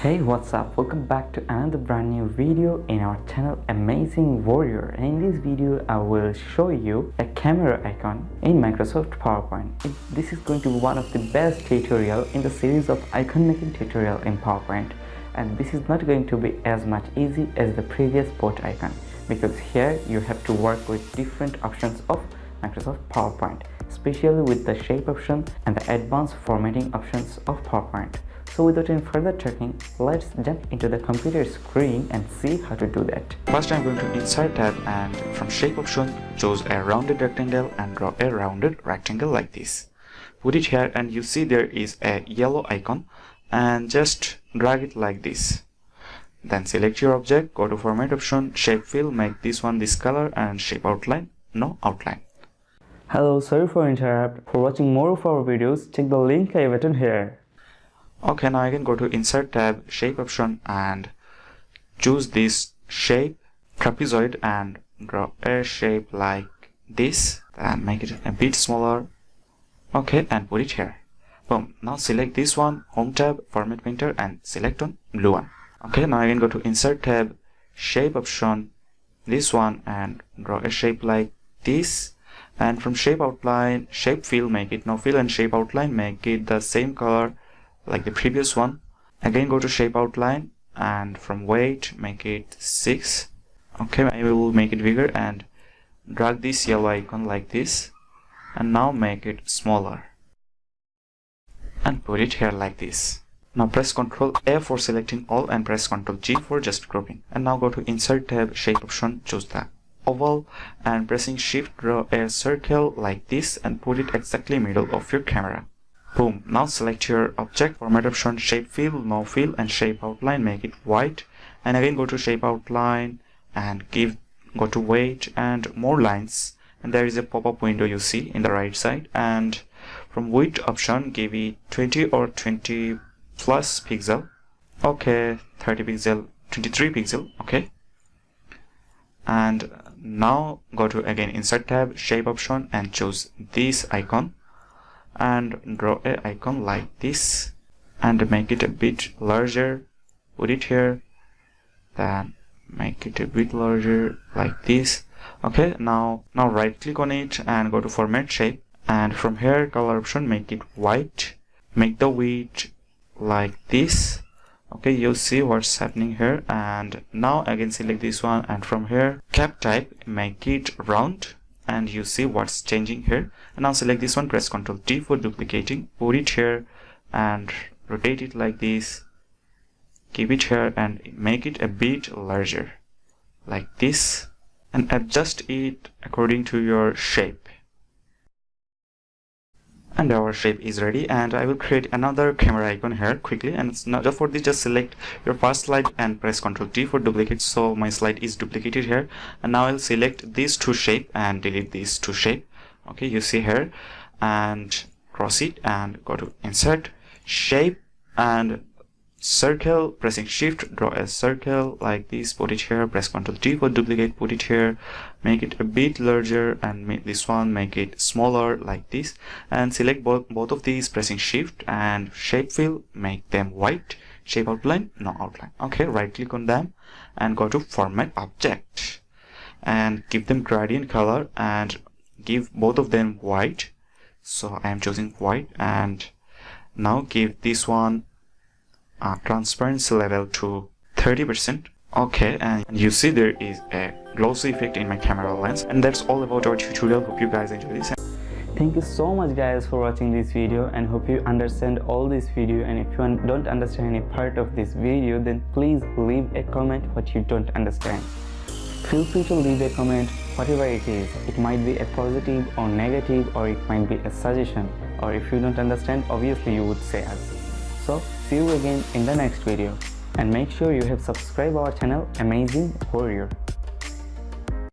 Hey, what's up? Welcome back to another brand new video in our channel Amazing Warrior. In this video I will show you a camera icon in Microsoft PowerPoint. This is going to be one of the best tutorial in the series of icon making tutorial in PowerPoint, and this is not going to be as much easy as the previous boat icon, because here you have to work with different options of Microsoft PowerPoint, especially with the shape option and the advanced formatting options of PowerPoint. So without any further talking, let's jump into the computer screen and see how to do that. First I'm going to Insert tab and from shape option choose a rounded rectangle and draw a rounded rectangle like this. Put it here and you see there is a yellow icon, and just drag it like this. Then select your object, go to format option, shape fill, make this one this color, and shape outline, no outline. Hello, sorry for interrupt. For watching more of our videos, check the link I written here. Okay, now I can go to Insert tab, shape option, and choose this shape, trapezoid, and draw a shape like this. Then make it a bit smaller. Okay, and put it here. Boom. Now select this one, Home tab, Format Painter, and select on blue one. Okay, now I can go to Insert tab, shape option, this one, and draw a shape like this. And from shape outline, shape fill, make it no fill, and shape outline, make it the same color like the previous one. Again go to shape outline and from weight make it 6. Okay, I will make it bigger and drag this yellow icon like this, and now make it smaller and put it here like this. Now press Ctrl A for selecting all and press Ctrl G for just grouping. And now go to Insert tab, shape option, choose the oval, and pressing Shift draw a circle like this and put it exactly middle of your camera. Boom. Now select your object, format option, shape fill, no fill, and shape outline, make it white. And again go to shape outline and go to weight and more lines, and there is a pop-up window you see in the right side, and from width option give it 20 or 20 plus pixel. Okay, 30 pixel, 23 pixel. Okay, and now go to again Insert tab, shape option, and choose this icon and draw a icon like this and make it a bit larger. Put it here, then make it a bit larger like this. Okay, now right click on it and go to format shape, and from here color option, make it white, make the width like this. Okay, you'll see what's happening here. And now again select this one, and from here cap type, make it round, and you see what's changing here. And now select this one, press Ctrl T for duplicating, put it here and rotate it like this, keep it here and make it a bit larger like this, and adjust it according to your shape. And our shape is ready, and I will create another camera icon here quickly. And it's not, for this just select your first slide and press Ctrl T for duplicate, so my slide is duplicated here. And now I'll select these two shape and delete these two shape. Okay, you see here, and cross it and go to Insert, shape, and circle, pressing Shift draw a circle like this, put it here, press Ctrl T for duplicate, put it here, make it a bit larger, and make this one, make it smaller like this, and select both of these, pressing Shift and shape fill, make them white, shape outline, no outline. Okay, right click on them and go to format object and give them gradient color and give both of them white. So I am choosing white, and now give this one transparency level to 30%. Okay, and you see there is a glossy effect in my camera lens. And that's all about our tutorial. Hope you guys enjoy this. Thank you so much guys for watching this video, and hope you understand all this video. And if you don't understand any part of this video, then please leave a comment what you don't understand. Feel free to leave a comment, whatever it is. It might be a positive or negative, or it might be a suggestion, or if you don't understand, obviously you would say us. So see you again in the next video, and make sure you have subscribed our channel Amazing Warrior.